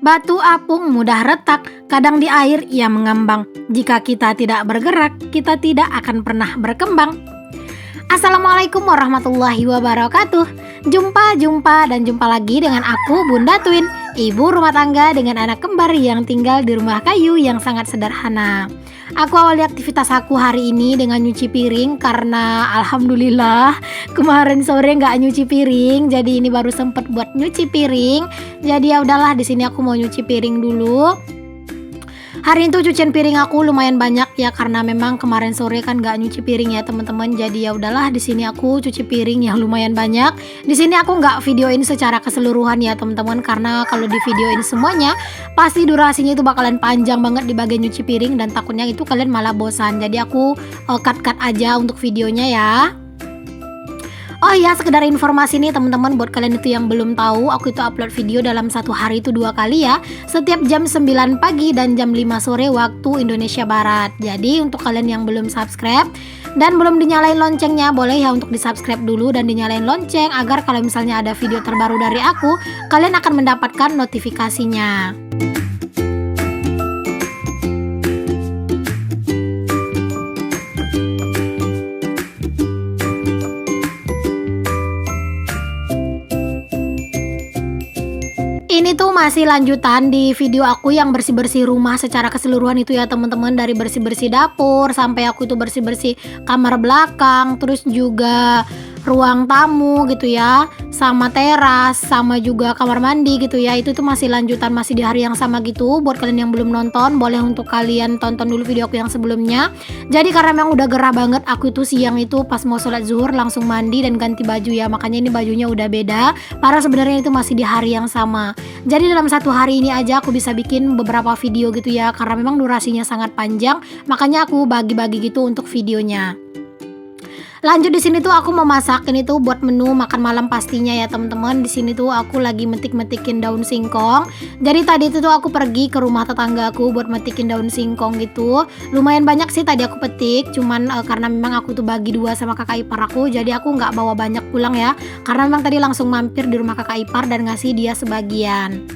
Batu apung mudah retak, kadang di air ia mengambang. Jika kita tidak bergerak, kita tidak akan pernah berkembang. Assalamualaikum warahmatullahi wabarakatuh. Jumpa lagi dengan aku Bunda Twin, ibu rumah tangga dengan anak kembar yang tinggal di rumah kayu yang sangat sederhana. Aku awali aktivitas aku hari ini dengan nyuci piring karena alhamdulillah kemarin sore nggak nyuci piring, jadi ini baru sempet buat nyuci piring. Jadi ya udahlah, di sini aku mau nyuci piring dulu. Hari itu cucian piring aku lumayan banyak ya, karena memang kemarin sore kan nggak nyuci piring ya teman-teman. Jadi ya udahlah, di sini aku cuci piring yang lumayan banyak. Di sini aku nggak videoin secara keseluruhan ya teman-teman, karena kalau di videoin semuanya pasti durasinya itu bakalan panjang banget di bagian nyuci piring dan takutnya itu kalian malah bosan. Jadi aku cut aja untuk videonya ya. Oh iya, sekedar informasi nih teman-teman, buat kalian itu yang belum tahu, aku itu upload video dalam satu hari itu 2 kali ya, setiap jam 9 pagi dan jam 5 sore waktu Indonesia Barat. Jadi untuk kalian yang belum subscribe dan belum dinyalain loncengnya, boleh ya untuk di subscribe dulu dan dinyalain lonceng, agar kalau misalnya ada video terbaru dari aku, kalian akan mendapatkan notifikasinya. Ini tuh masih lanjutan di video aku yang bersih-bersih rumah secara keseluruhan itu ya teman-teman, dari bersih-bersih dapur sampai aku itu bersih-bersih kamar belakang, terus juga ruang tamu gitu ya, sama teras, sama juga kamar mandi gitu ya. Itu tuh masih lanjutan, masih di hari yang sama gitu. Buat kalian yang belum nonton, boleh untuk kalian tonton dulu video aku yang sebelumnya. Jadi karena memang udah gerah banget, aku itu siang itu pas mau sholat zuhur langsung mandi dan ganti baju ya, makanya ini bajunya udah beda. Padahal sebenarnya itu masih di hari yang sama. Jadi dalam satu hari ini aja aku bisa bikin beberapa video gitu ya, karena memang durasinya sangat panjang, makanya aku bagi-bagi gitu untuk videonya. Lanjut, di sini tuh aku mau masak ini tuh buat menu makan malam pastinya ya teman-teman. Di sini tuh aku lagi metik-metikin daun singkong. Jadi tadi itu tuh aku pergi ke rumah tetanggaku buat metikin daun singkong gitu. Lumayan banyak sih tadi aku petik, cuman karena memang aku tuh bagi 2 sama kakak ipar aku, jadi aku nggak bawa banyak pulang ya. Karena memang tadi langsung mampir di rumah kakak ipar dan ngasih dia sebagian.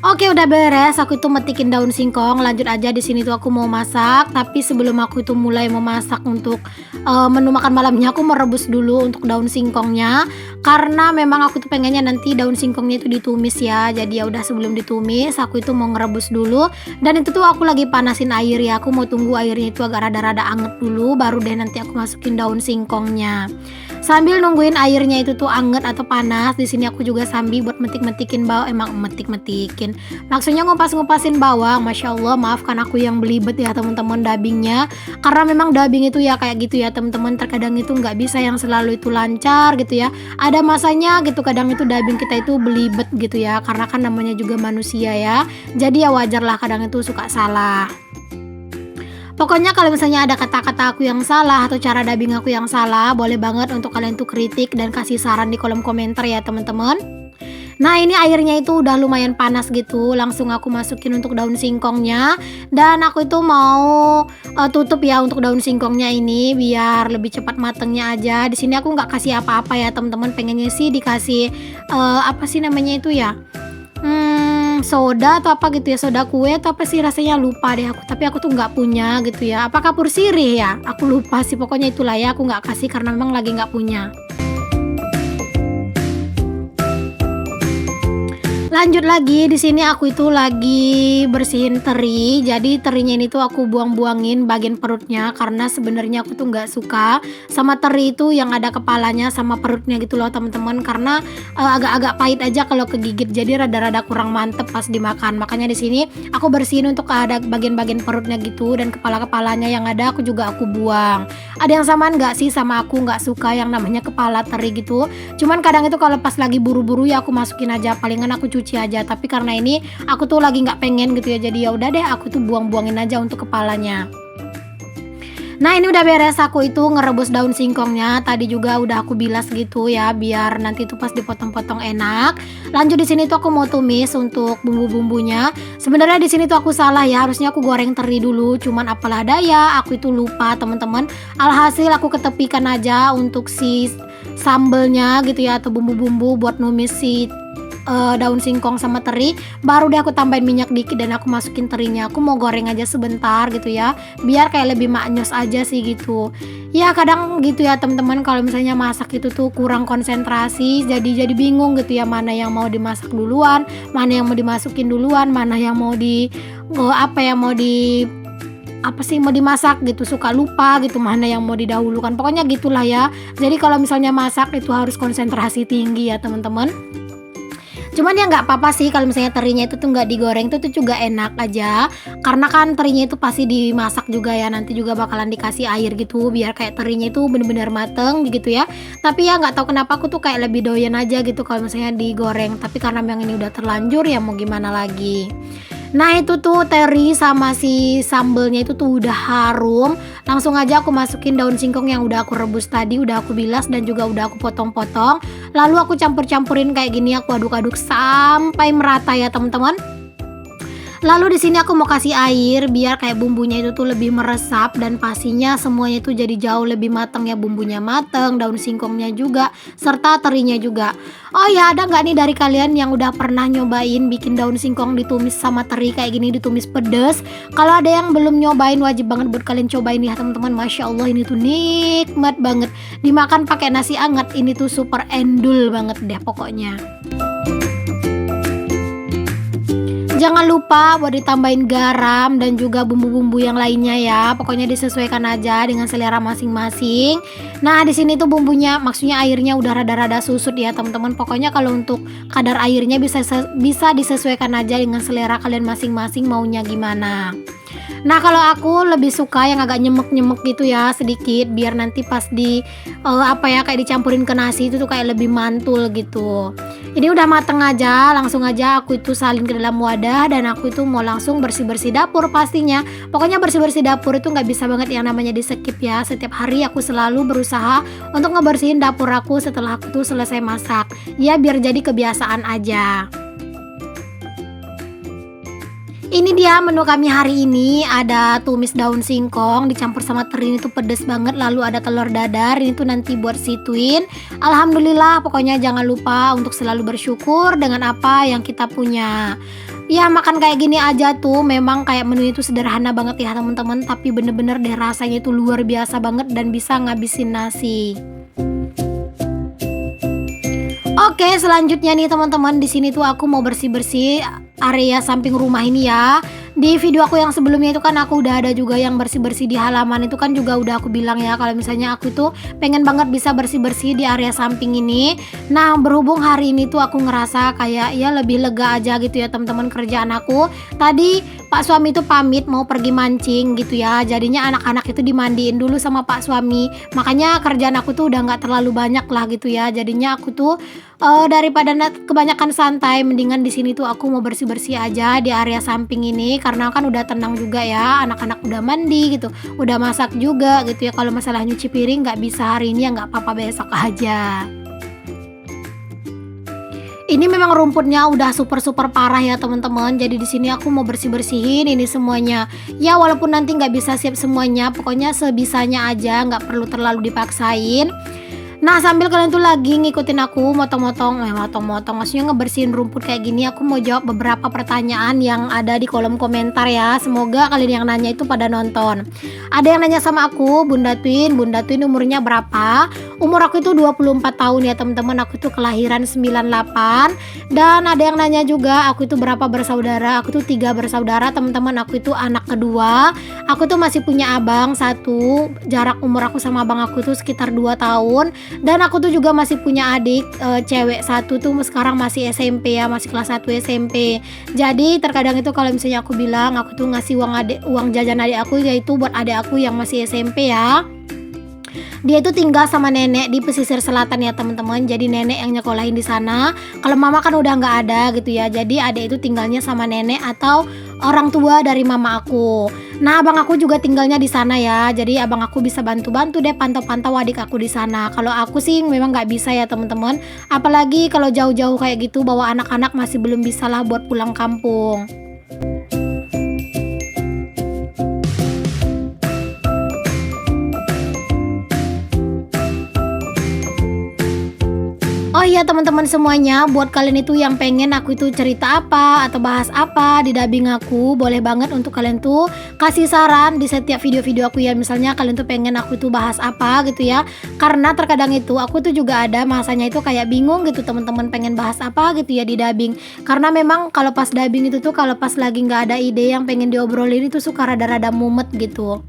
Oke, udah beres, aku itu metikin daun singkong. Lanjut aja, di sini tuh aku mau masak. Tapi sebelum aku itu mulai memasak untuk menu makan malamnya, aku merebus dulu untuk daun singkongnya. Karena memang aku tuh pengennya nanti daun singkongnya itu ditumis ya. Jadi ya udah, sebelum ditumis aku itu mau ngerebus dulu. Dan itu tuh aku lagi panasin air ya. Aku mau tunggu airnya itu agak rada-rada anget dulu, baru deh nanti aku masukin daun singkongnya. Sambil nungguin airnya itu tuh anget atau panas, di sini aku juga sambil buat metik-metikin bawang, metik-metikin. Maksudnya ngupas-ngupasin bawang. Masya Allah, maafkan aku yang belibet ya teman-teman dubbingnya. Karena memang dubbing itu ya kayak gitu ya teman-teman. Terkadang itu nggak bisa yang selalu itu lancar gitu ya. Ada masanya gitu, kadang itu dubbing kita itu belibet gitu ya. Karena kan namanya juga manusia ya. Jadi ya wajar lah kadang itu suka salah. Pokoknya kalau misalnya ada kata-kata aku yang salah atau cara dubbing aku yang salah, boleh banget untuk kalian tuh kritik dan kasih saran di kolom komentar ya teman-teman. Nah, ini airnya itu udah lumayan panas gitu. Langsung aku masukin untuk daun singkongnya. Dan aku itu mau tutup ya untuk daun singkongnya ini biar lebih cepat matengnya aja. Di sini aku nggak kasih apa-apa ya teman-teman. Pengennya sih dikasih apa sih namanya itu ya? Soda atau apa gitu ya, soda kue atau apa sih rasanya, lupa deh aku, tapi aku tuh nggak punya gitu ya. Apa kapur sirih ya, aku lupa sih, pokoknya itulah ya, aku nggak kasih karena memang lagi nggak punya. Lanjut lagi, di sini aku itu lagi bersihin teri. Jadi terinya ini tuh aku buang-buangin bagian perutnya, karena sebenarnya aku tuh nggak suka sama teri itu yang ada kepalanya sama perutnya gitu loh teman-teman. Karena agak-agak pahit aja kalau kegigit, jadi rada-rada kurang mantep pas dimakan. Makanya di sini aku bersihin untuk ada bagian-bagian perutnya gitu, dan kepala-kepalanya yang ada aku buang. Ada yang samaan nggak sih sama aku nggak suka yang namanya kepala teri gitu. Cuman kadang itu kalau pas lagi buru-buru ya aku masukin aja, palingan aku cuci aja. Tapi karena ini aku tuh lagi nggak pengen gitu ya, jadi ya udah deh aku tuh buang-buangin aja untuk kepalanya. Nah, ini udah beres, aku itu ngerebus daun singkongnya. Tadi juga udah aku bilas gitu ya, biar nanti tuh pas dipotong-potong enak. Lanjut, di sini tuh aku mau tumis untuk bumbu-bumbunya. Sebenarnya di sini tuh aku salah ya, harusnya aku goreng teri dulu. Cuman apalah daya, aku itu lupa teman-teman. Alhasil aku ketepikan aja untuk si sambelnya gitu ya, atau bumbu-bumbu buat numis si daun singkong sama teri. Baru deh aku tambahin minyak dikit dan aku masukin terinya. Aku mau goreng aja sebentar gitu ya, biar kayak lebih maknyos aja sih gitu. Ya kadang gitu ya teman-teman, kalau misalnya masak itu tuh kurang konsentrasi, jadi bingung gitu ya, mana yang mau dimasak duluan, mana yang mau dimasukin duluan, mana yang mau di mau dimasak gitu, suka lupa gitu mana yang mau didahulukan. Pokoknya gitulah ya. Jadi kalau misalnya masak itu harus konsentrasi tinggi ya teman-teman. Cuman ya nggak apa-apa sih kalau misalnya terinya itu tuh nggak digoreng, itu tuh juga enak aja, karena kan terinya itu pasti dimasak juga ya, nanti juga bakalan dikasih air gitu biar kayak terinya itu bener-bener mateng gitu ya. Tapi ya nggak tahu kenapa aku tuh kayak lebih doyan aja gitu kalau misalnya digoreng, tapi karena memang ini udah terlanjur ya mau gimana lagi. Nah itu tuh teri sama si sambelnya itu tuh udah harum. Langsung aja aku masukin daun singkong yang udah aku rebus tadi, udah aku bilas dan juga udah aku potong-potong. Lalu aku campur-campurin kayak gini, aku aduk-aduk sampai merata ya teman-teman. Lalu di sini aku mau kasih air biar kayak bumbunya itu tuh lebih meresap dan pastinya semuanya itu jadi jauh lebih matang ya, bumbunya matang, daun singkongnya juga, serta terinya juga. Oh ya, ada nggak nih dari kalian yang udah pernah nyobain bikin daun singkong ditumis sama teri kayak gini, ditumis pedas? Kalau ada yang belum nyobain, wajib banget buat kalian cobain ya teman-teman. Masya Allah ini tuh nikmat banget, dimakan pakai nasi anget, ini tuh super endul banget deh pokoknya. Jangan lupa buat ditambahin garam dan juga bumbu-bumbu yang lainnya ya. Pokoknya disesuaikan aja dengan selera masing-masing. Nah, di sini tuh bumbunya, maksudnya airnya udah rada-rada susut ya, teman-teman. Pokoknya kalau untuk kadar airnya bisa disesuaikan aja dengan selera kalian masing-masing maunya gimana. Nah, kalau aku lebih suka yang agak nyemek-nyemek gitu ya sedikit, biar nanti pas kayak dicampurin ke nasi itu tuh kayak lebih mantul gitu. Ini udah mateng aja, langsung aja aku itu salin ke dalam wadah dan aku itu mau langsung bersih-bersih dapur pastinya. Pokoknya bersih-bersih dapur itu nggak bisa banget yang namanya di skip ya. Setiap hari aku selalu berusaha untuk ngebersihin dapur aku setelah aku tuh selesai masak. Ya biar jadi kebiasaan aja. Ini dia menu kami hari ini, ada tumis daun singkong dicampur sama teri, itu pedes banget. Lalu ada telur dadar, ini tuh nanti buat si Twin. Alhamdulillah, pokoknya jangan lupa untuk selalu bersyukur dengan apa yang kita punya. Ya makan kayak gini aja tuh memang kayak menu itu sederhana banget ya teman-teman, tapi bener-bener deh rasanya itu luar biasa banget dan bisa ngabisin nasi. Oke, selanjutnya nih teman-teman, di sini tuh aku mau bersih-bersih area samping rumah ini ya. Di video aku yang sebelumnya itu kan aku udah ada juga yang bersih-bersih di halaman, itu kan juga udah aku bilang ya kalau misalnya aku tuh pengen banget bisa bersih-bersih di area samping ini. Nah, berhubung hari ini tuh aku ngerasa kayak ya lebih lega aja gitu ya teman-teman kerjaan aku. Tadi Pak suami tuh pamit mau pergi mancing gitu ya. Jadinya anak-anak itu dimandiin dulu sama Pak suami. Makanya kerjaan aku tuh udah nggak terlalu banyak lah gitu ya. Jadinya aku tuh daripada kebanyakan santai, mendingan di sini tuh aku mau bersih-bersih aja di area samping ini karena kan udah tenang juga ya, anak-anak udah mandi gitu, udah masak juga gitu ya. Kalau masalah nyuci piring nggak bisa hari ini ya nggak apa-apa, besok aja. Ini memang rumputnya udah super parah ya teman-teman. Jadi di sini aku mau bersih-bersihin ini semuanya. Ya walaupun nanti nggak bisa siap semuanya, pokoknya sebisanya aja, nggak perlu terlalu dipaksain. Nah, sambil kalian tuh lagi ngikutin aku motong-motong, maksudnya ngebersihin rumput kayak gini, aku mau jawab beberapa pertanyaan yang ada di kolom komentar ya. Semoga kalian yang nanya itu pada nonton. Ada yang nanya sama aku, Bunda Twin umurnya berapa? Umur aku itu 24 tahun ya teman-teman. Aku itu kelahiran 98. Dan ada yang nanya juga, aku itu berapa bersaudara? Aku tuh 3 bersaudara teman-teman. Aku itu anak kedua. Aku tuh masih punya abang satu. Jarak umur aku sama abang aku tuh sekitar 2 tahun. Dan aku tuh juga masih punya adik cewek satu tuh sekarang masih SMP ya, masih kelas 1 SMP. Jadi terkadang itu kalau misalnya aku bilang aku tuh ngasih uang jajan adik aku, yaitu buat adik aku yang masih SMP ya. Dia itu tinggal sama nenek di pesisir selatan ya teman-teman. Jadi nenek yang nyekolahin di sana. Kalau mama kan udah nggak ada gitu ya. Jadi adik itu tinggalnya sama nenek atau orang tua dari mama aku. Nah, abang aku juga tinggalnya di sana ya. Jadi abang aku bisa bantu-bantu deh pantau-pantau adik aku di sana. Kalau aku sih memang nggak bisa ya teman-teman. Apalagi kalau jauh-jauh kayak gitu bawa anak-anak masih belum bisa lah buat pulang kampung. Oh iya teman-teman semuanya, buat kalian itu yang pengen aku itu cerita apa atau bahas apa di dubbing aku, boleh banget untuk kalian tuh kasih saran di setiap video-video aku ya. Misalnya kalian tuh pengen aku itu bahas apa gitu ya. Karena terkadang itu aku tuh juga ada masanya itu kayak bingung gitu teman-teman pengen bahas apa gitu ya di dubbing. Karena memang kalau pas dubbing itu tuh kalau pas lagi nggak ada ide yang pengen diobrolin itu suka rada-rada mumet gitu.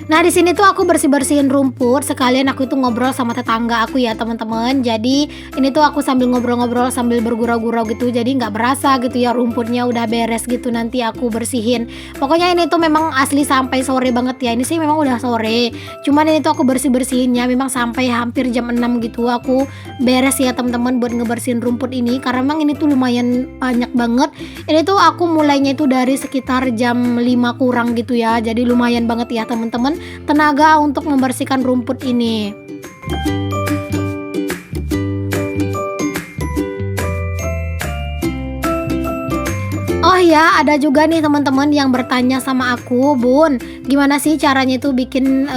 Nah, di sini tuh aku bersih-bersihin rumput, sekalian aku itu ngobrol sama tetangga aku ya, teman-teman. Jadi, ini tuh aku sambil ngobrol-ngobrol sambil bergurau-gurau gitu. Jadi nggak berasa gitu ya rumputnya udah beres gitu nanti aku bersihin. Pokoknya ini tuh memang asli sampai sore banget ya. Ini sih memang udah sore. Cuman ini tuh aku bersih-bersihinnya memang sampai hampir jam 6 gitu aku beres ya, teman-teman, buat ngebersihin rumput ini karena memang ini tuh lumayan banyak banget. Ini tuh aku mulainya itu dari sekitar jam 5 kurang gitu ya. Jadi lumayan banget ya, teman-teman, tenaga untuk membersihkan rumput ini. Oh ya, ada juga nih teman-teman yang bertanya sama aku, Bun, gimana sih caranya itu bikin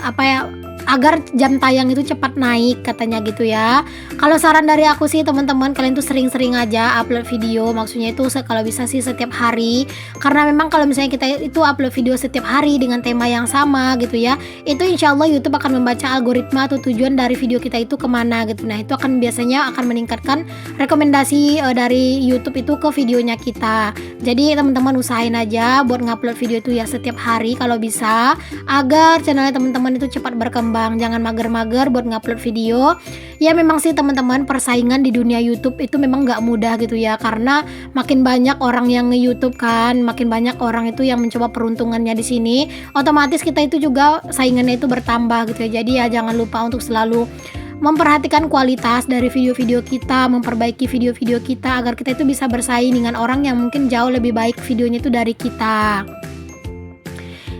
apa ya, agar jam tayang itu cepat naik katanya gitu ya. Kalau saran dari aku sih teman-teman, kalian tuh sering-sering aja upload video, maksudnya itu kalau bisa sih setiap hari. Karena memang kalau misalnya kita itu upload video setiap hari dengan tema yang sama gitu ya, itu insya Allah YouTube akan membaca algoritma atau tujuan dari video kita itu kemana gitu. Nah itu akan biasanya akan meningkatkan rekomendasi dari YouTube itu ke videonya kita. Jadi teman-teman usahain aja buat ngupload video itu ya setiap hari kalau bisa, agar channelnya teman-teman itu cepat berkembang. Jangan mager-mager buat ngupload video. Ya memang sih teman-teman, persaingan di dunia YouTube itu memang nggak mudah gitu ya, karena makin banyak orang yang nge-YouTube kan, makin banyak orang itu yang mencoba peruntungannya di sini. Otomatis kita itu juga saingannya itu bertambah gitu ya. Jadi ya jangan lupa untuk selalu memperhatikan kualitas dari video-video kita, memperbaiki video-video kita agar kita itu bisa bersaing dengan orang yang mungkin jauh lebih baik videonya itu dari kita.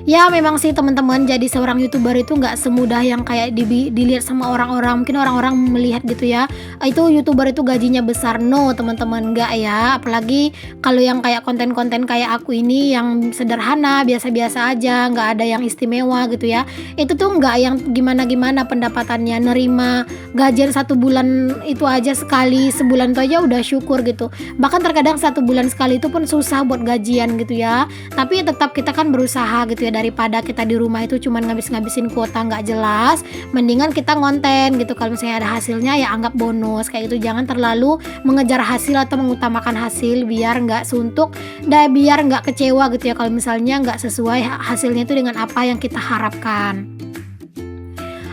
Ya memang sih teman-teman, jadi seorang YouTuber itu nggak semudah yang kayak dilihat sama orang-orang. Mungkin orang-orang melihat gitu ya, itu YouTuber itu gajinya besar. No teman-teman, nggak ya. Apalagi kalau yang kayak konten-konten kayak aku ini yang sederhana, biasa-biasa aja, nggak ada yang istimewa gitu ya. Itu tuh nggak yang gimana-gimana pendapatannya, nerima gajian 1 bulan itu aja sekali, sebulan itu aja udah syukur gitu. Bahkan terkadang 1 bulan sekali itu pun susah buat gajian gitu ya. Tapi tetap kita kan berusaha gitu ya, daripada kita di rumah itu cuman ngabis-ngabisin kuota nggak jelas, mendingan kita ngonten gitu. Kalau misalnya ada hasilnya ya anggap bonus kayak gitu. Jangan terlalu mengejar hasil atau mengutamakan hasil, biar nggak suntuk dan biar nggak kecewa gitu ya kalau misalnya nggak sesuai hasilnya itu dengan apa yang kita harapkan.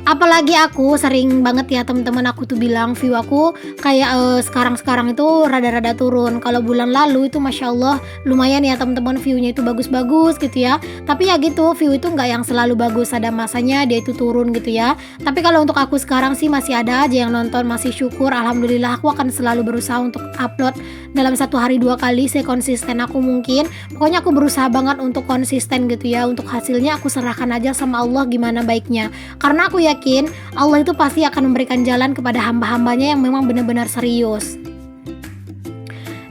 Apalagi aku sering banget ya teman-teman, aku tuh bilang view aku kayak sekarang-sekarang itu rada-rada turun. Kalau bulan lalu itu masya Allah lumayan ya teman-teman, viewnya itu bagus-bagus gitu ya. Tapi ya gitu, view itu nggak yang selalu bagus, ada masanya dia itu turun gitu ya. Tapi kalau untuk aku sekarang sih masih ada aja yang nonton, masih syukur. Alhamdulillah, aku akan selalu berusaha untuk upload dalam 1 hari 2 kali sekonsisten aku mungkin. Pokoknya aku berusaha banget untuk konsisten gitu ya. Untuk hasilnya aku serahkan aja sama Allah gimana baiknya. Karena aku yakin Allah itu pasti akan memberikan jalan kepada hamba-hambanya yang memang benar-benar serius.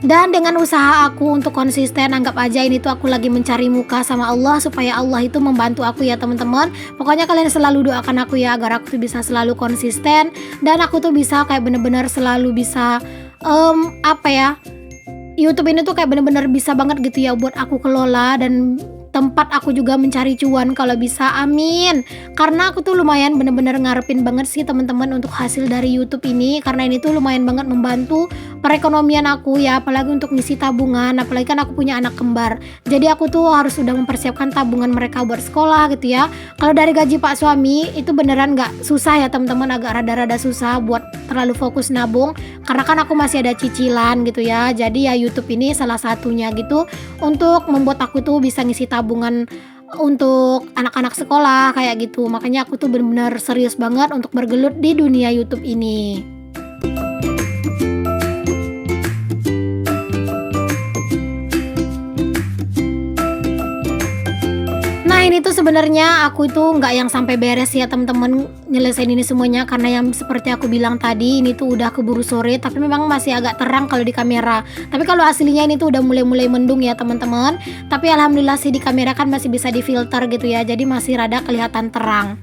Dan dengan usaha aku untuk konsisten, anggap aja ini tuh aku lagi mencari muka sama Allah supaya Allah itu membantu aku ya teman-teman. Pokoknya kalian selalu doakan aku ya agar aku tuh bisa selalu konsisten dan aku tuh bisa kayak benar-benar selalu bisa apa ya, YouTube ini tuh kayak benar-benar bisa banget gitu ya buat aku kelola dan tempat aku juga mencari cuan kalau bisa, amin. Karena aku tuh lumayan bener-bener ngarepin banget sih teman-teman untuk hasil dari YouTube ini, karena ini tuh lumayan banget membantu perekonomian aku ya, apalagi untuk ngisi tabungan, apalagi kan aku punya anak kembar. Jadi aku tuh harus sudah mempersiapkan tabungan mereka buat sekolah gitu ya. Kalau dari gaji Pak suami itu beneran nggak susah ya teman-teman, agak rada-rada susah buat terlalu fokus nabung karena kan aku masih ada cicilan gitu ya. Jadi ya YouTube ini salah satunya gitu untuk membuat aku tuh bisa ngisi tabungan untuk anak-anak sekolah kayak gitu. Makanya aku tuh benar-benar serius banget untuk bergelut di dunia YouTube ini. Nah ini tuh sebenarnya aku itu nggak yang sampai beres ya teman-teman nyelesain ini semuanya, karena yang seperti aku bilang tadi ini tuh udah keburu sore, tapi memang masih agak terang kalau di kamera. Tapi kalau aslinya ini tuh udah mulai mendung ya teman-teman. Tapi alhamdulillah sih di kamera kan masih bisa difilter gitu ya, jadi masih rada kelihatan terang.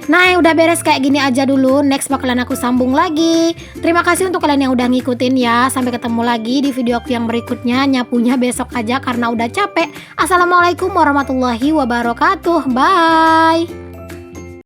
Nah, udah beres kayak gini aja dulu. Next bakalan aku sambung lagi. Terima kasih untuk kalian yang udah ngikutin ya. Sampai ketemu lagi di video aku yang berikutnya. Nyapunya besok aja karena udah capek. Assalamualaikum warahmatullahi wabarakatuh. Bye.